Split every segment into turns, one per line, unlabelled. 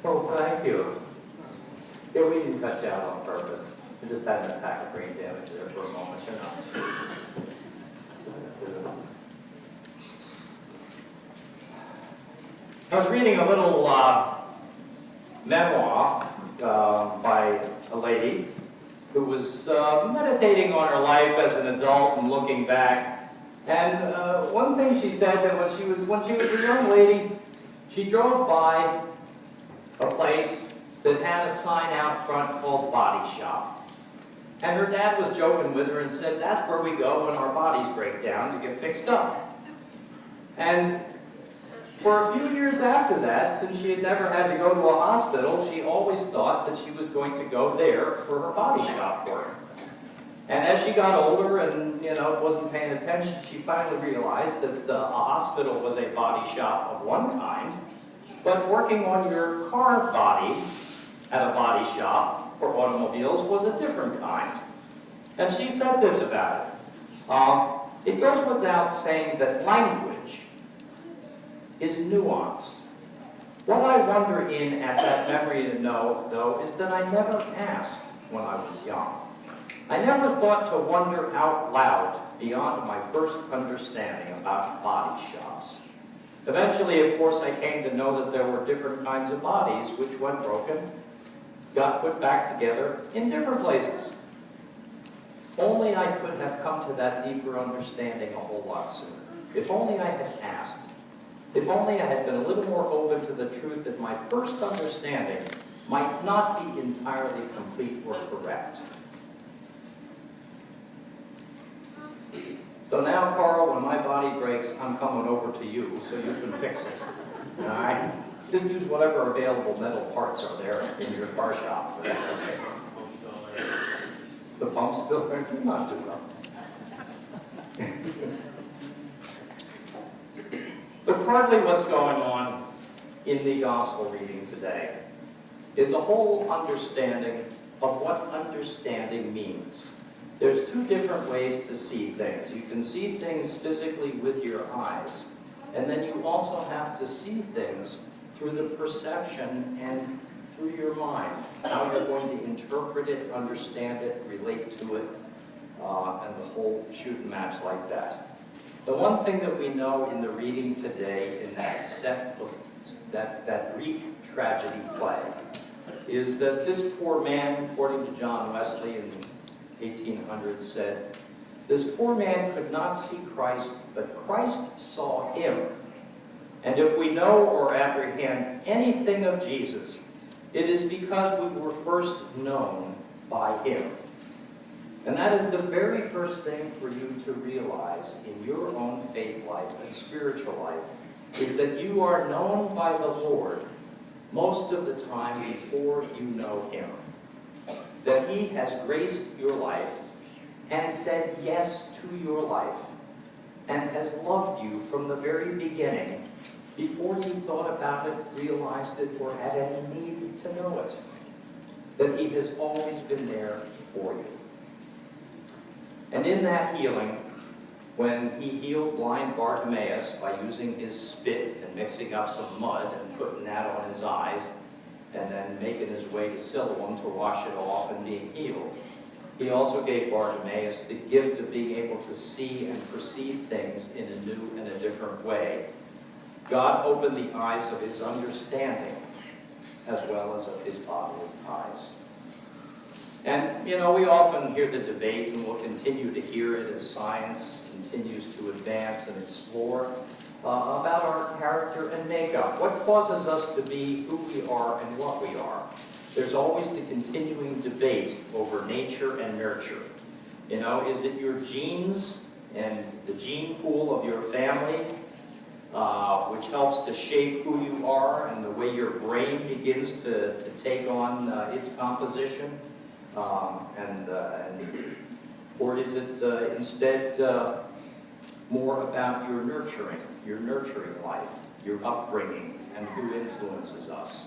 Oh, thank you. Yeah, we didn't cut you out on purpose. We just had an attack of brain damage there for a moment, you know. I was reading a little memoir by a lady who was meditating on her life as an adult and looking back. And one thing she said that when she was a young lady, she drove by a place that had a sign out front called Body Shop. And her dad was joking with her and said, that's where we go when our bodies break down to get fixed up. And for a few years after that, since she had never had to go to a hospital, she always thought that she was going to go there for her body shop work. And as she got older and, wasn't paying attention, she finally realized that a hospital was a body shop of one kind, but working on your car body at a body shop for automobiles was a different kind. And she said this about it. It goes without saying that language is nuanced. What I wonder at that memory to know, though, is that I never asked when I was young. I never thought to wonder out loud beyond my first understanding about body shops. Eventually, of course, I came to know that there were different kinds of bodies which, when broken, got put back together in different places. Only I could have come to that deeper understanding a whole lot sooner. If only I had asked. If only I had been a little more open to the truth that my first understanding might not be entirely complete or correct. So now, Carl, when my body breaks, I'm coming over to you so you can fix it. All right? Just use whatever available metal parts are there in your car shop for that. Okay. The pump's still there? Not too well. But partly what's going on in the gospel reading today is a whole understanding of what understanding means. There's two different ways to see things. You can see things physically with your eyes, and then you also have to see things through the perception and through your mind, how you're going to interpret it, understand it, relate to it, and the whole shoot and match like that. The one thing that we know in the reading today in that set of that Greek tragedy play is that this poor man, according to John Wesley in 1800, said, this poor man could not see Christ, but Christ saw him. And if we know or apprehend anything of Jesus, it is because we were first known by him. And that is the very first thing for you to realize in your own faith life and spiritual life, is that you are known by the Lord most of the time before you know him. That he has graced your life and said yes to your life and has loved you from the very beginning before you thought about it, realized it, or had any need to know it. That he has always been there for you. And in that healing, when he healed blind Bartimaeus by using his spit and mixing up some mud and putting that on his eyes, and then making his way to Siloam to wash it off and being healed, he also gave Bartimaeus the gift of being able to see and perceive things in a new and a different way. God opened the eyes of his understanding as well as of his bodily eyes. And, we often hear the debate, and we'll continue to hear it as science continues to advance and explore about our character and makeup. What causes us to be who we are and what we are? There's always the continuing debate over nature and nurture. Is it your genes and the gene pool of your family which helps to shape who you are and the way your brain begins to take on its composition? Or is it instead more about your nurturing life, your upbringing, and who influences us?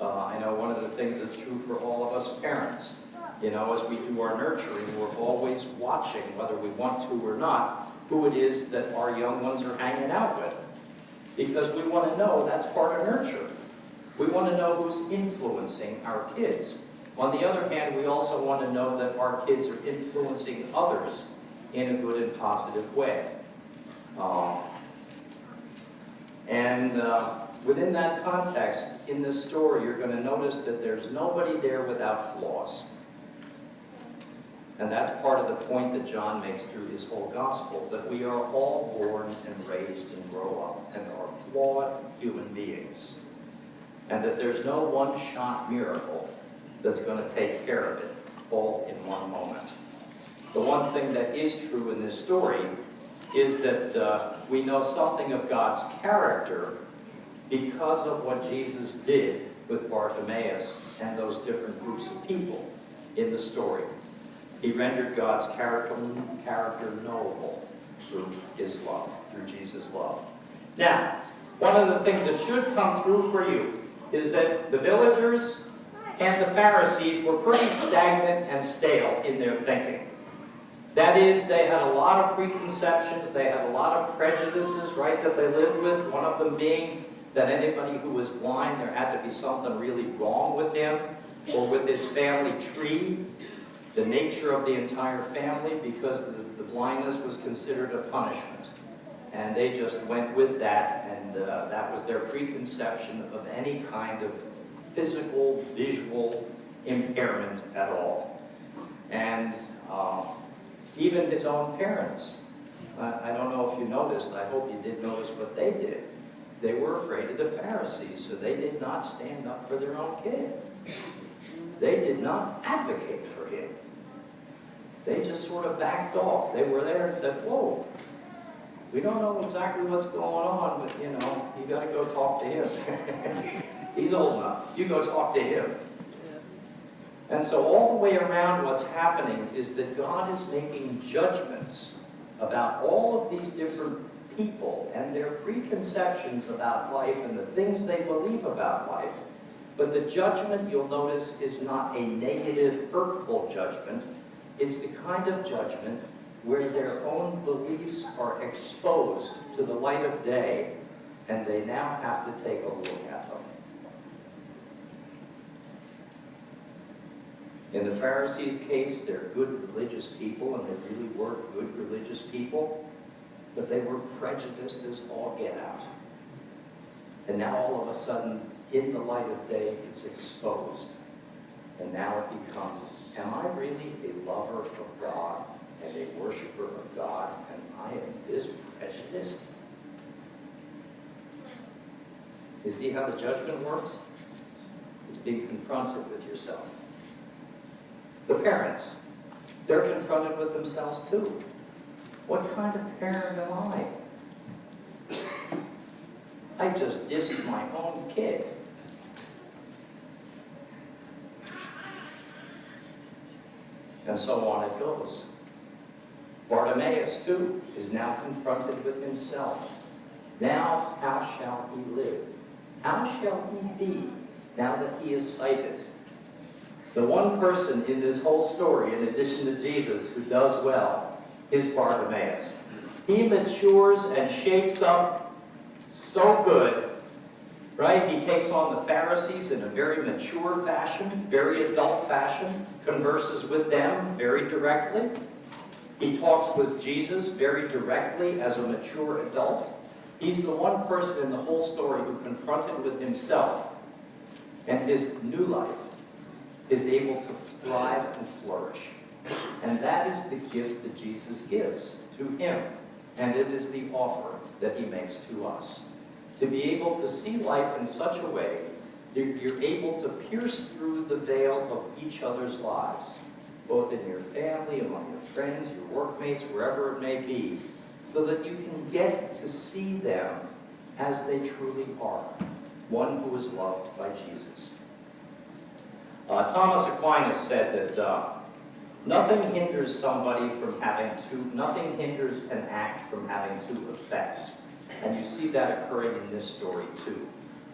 I know one of the things that's true for all of us parents, as we do our nurturing, we're always watching, whether we want to or not, who it is that our young ones are hanging out with. Because we want to know that's part of nurture. We want to know who's influencing our kids. On the other hand, we also want to know that our kids are influencing others in a good and positive way. Within that context, in this story, you're going to notice that there's nobody there without flaws. And that's part of the point that John makes through his whole gospel, that we are all born and raised and grow up and are flawed human beings. And that there's no one-shot miracle that's going to take care of it all in one moment. The one thing that is true in this story is that we know something of God's character because of what Jesus did with Bartimaeus and those different groups of people in the story. He rendered God's character knowable through his love, through Jesus' love. Now, one of the things that should come through for you is that the villagers and the Pharisees were pretty stagnant and stale in their thinking. That is, they had a lot of preconceptions, they had a lot of prejudices, right, that they lived with, one of them being that anybody who was blind, there had to be something really wrong with him or with his family tree, the nature of the entire family, because the blindness was considered a punishment. And they just went with that, and that was their preconception of any kind of physical, visual impairment at all. And even his own parents, I don't know if you noticed, I hope you did notice what they did. They were afraid of the Pharisees, so they did not stand up for their own kid. They did not advocate for him. They just sort of backed off. They were there and said, whoa, we don't know exactly what's going on, but, you know, you got to go talk to him. He's old enough. You go talk to him. And so all the way around what's happening is that God is making judgments about all of these different people and their preconceptions about life and the things they believe about life. But the judgment, you'll notice, is not a negative, hurtful judgment. It's the kind of judgment where their own beliefs are exposed to the light of day, and they now have to take a look at them. In the Pharisees' case, they're good religious people, and they really were good religious people, but they were prejudiced as all get out. And now all of a sudden, in the light of day, it's exposed. And now it becomes, am I really a lover of God and a worshiper of God, and I am this prejudiced? You see how the judgment works? It's being confronted with yourself. The parents, they're confronted with themselves too. What kind of parent am I? I just dissed my own kid. And so on it goes. Bartimaeus, too, is now confronted with himself. Now, how shall he live? How shall he be now that he is sighted? The one person in this whole story, in addition to Jesus, who does well, is Bartimaeus. He matures and shapes up so good, right? He takes on the Pharisees in a very mature fashion, very adult fashion, converses with them very directly. He talks with Jesus very directly as a mature adult. He's the one person in the whole story who, confronted with himself and his new life, is able to thrive and flourish. And that is the gift that Jesus gives to him. And it is the offer that he makes to us. To be able to see life in such a way that you're able to pierce through the veil of each other's lives, both in your family, among your friends, your workmates, wherever it may be, so that you can get to see them as they truly are, one who is loved by Jesus. Thomas Aquinas said that nothing hinders somebody from having nothing hinders an act from having two effects. And you see that occurring in this story too.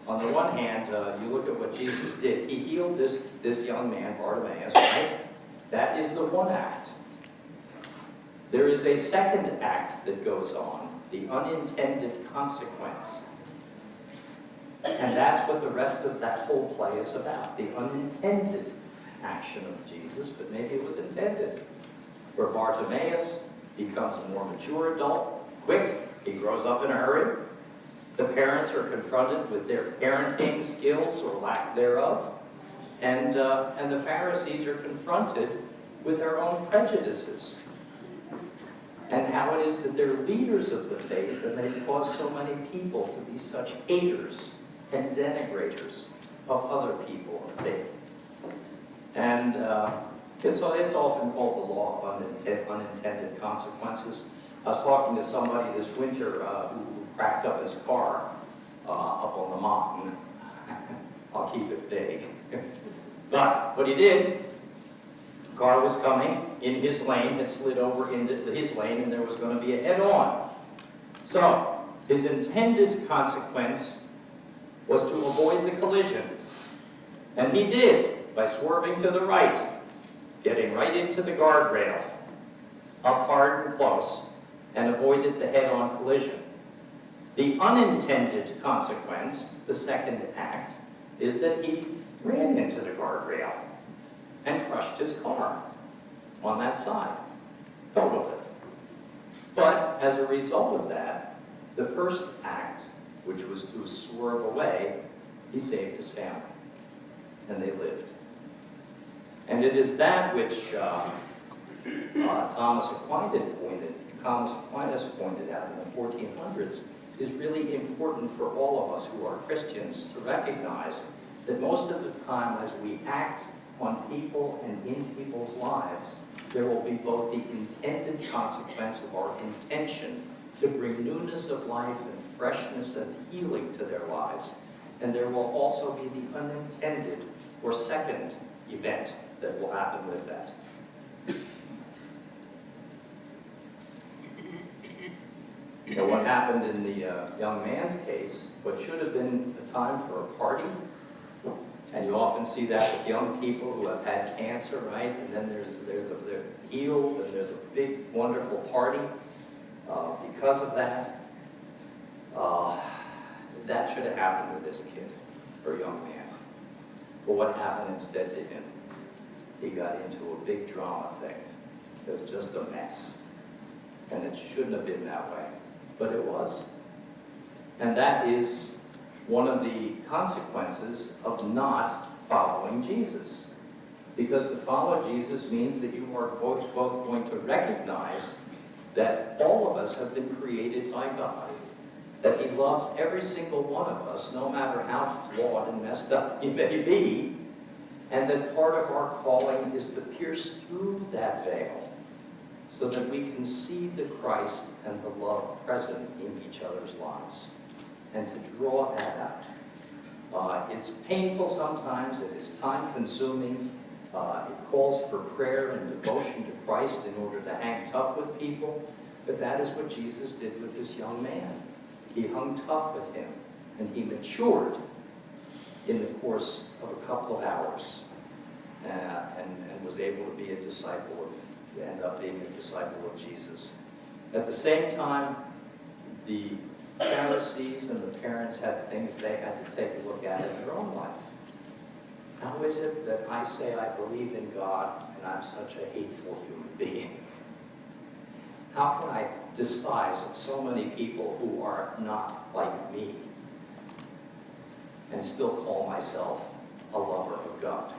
On the one hand, you look at what Jesus did. He healed this young man, Bartimaeus, right? That is the one act. There is a second act that goes on, the unintended consequence. And that's what the rest of that whole play is about, the unintended action of Jesus, but maybe it was intended. Where Bartimaeus becomes a more mature adult, quick, he grows up in a hurry. The parents are confronted with their parenting skills or lack thereof. And the Pharisees are confronted with their own prejudices. And how it is that they're leaders of the faith and they cause so many people to be such haters and denigrators of other people of faith. And it's often called the law of unintended consequences. I was talking to somebody this winter who cracked up his car up on the mountain. I'll keep it vague. But what he did, the car was coming in his lane, it slid over into his lane, and there was going to be a head-on. So his intended consequence was to avoid the collision. And he did, by swerving to the right, getting right into the guardrail, up hard and close, and avoided the head-on collision. The unintended consequence, the second act, is that he ran into the guardrail and crushed his car on that side, totaled it. But as a result of that, the first act, which was to swerve away, he saved his family, and they lived. And it is that which Thomas Aquinas pointed out in the 1400s is really important for all of us who are Christians to recognize that most of the time as we act on people and in people's lives, there will be both the intended consequence of our intention to bring newness of life and freshness and healing to their lives, and there will also be the unintended or second event that will happen with that. Now, what happened in the young man's case, what should have been a time for a party, and you often see that with young people who have had cancer, right? And then they're healed, and there's a big, wonderful party because of that. That should have happened with this kid, or young man. But what happened instead to him? He got into a big drama thing. It was just a mess. And it shouldn't have been that way. But it was. And that is one of the consequences of not following Jesus. Because to follow Jesus means that you are both going to recognize that all of us have been created by God, that He loves every single one of us, no matter how flawed and messed up he may be, and that part of our calling is to pierce through that veil so that we can see the Christ and the love present in each other's lives, and to draw that out. It's painful sometimes, it is time-consuming, it calls for prayer and devotion to Christ in order to hang tough with people, but that is what Jesus did with this young man. He hung tough with him, and he matured in the course of a couple of hours, and was able to be a disciple of, end up being a disciple of Jesus. At the same time, the Pharisees and the parents had things they had to take a look at in their own life. How is it that I say I believe in God and I'm such a hateful human being? How can I despise so many people who are not like me and still call myself a lover of God?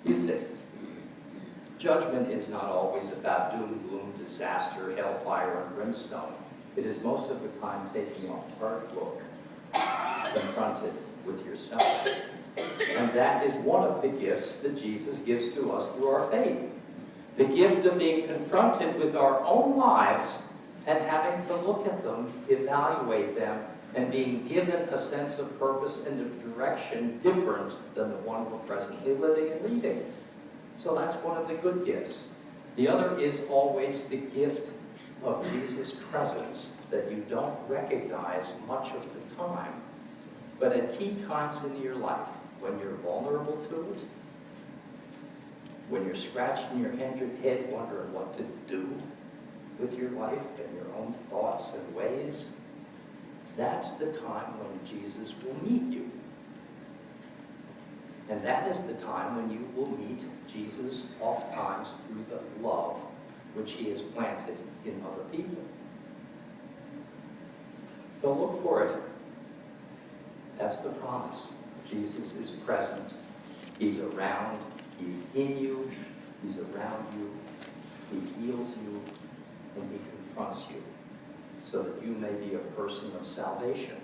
You see, judgment is not always about doom, gloom, disaster, hellfire, and brimstone. It is most of the time taking a hard look, confronted with yourself. And that is one of the gifts that Jesus gives to us through our faith. The gift of being confronted with our own lives and having to look at them, evaluate them, and being given a sense of purpose and of direction different than the one we're presently living and leading. So that's one of the good gifts. The other is always the gift of Jesus' presence that you don't recognize much of the time. But at key times in your life, when you're vulnerable to it, when you're scratching your head wondering what to do with your life and your own thoughts and ways, That's the time when Jesus will meet you. And that is the time when you will meet Jesus oftentimes through the love which he has planted in other people. So look for it. That's the promise. Jesus is present. He's around. He's in you. He's around you. He heals you. And he confronts you so that you may be a person of salvation,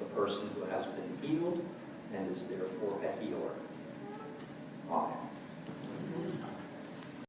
a person who has been healed and is therefore a healer. Amen.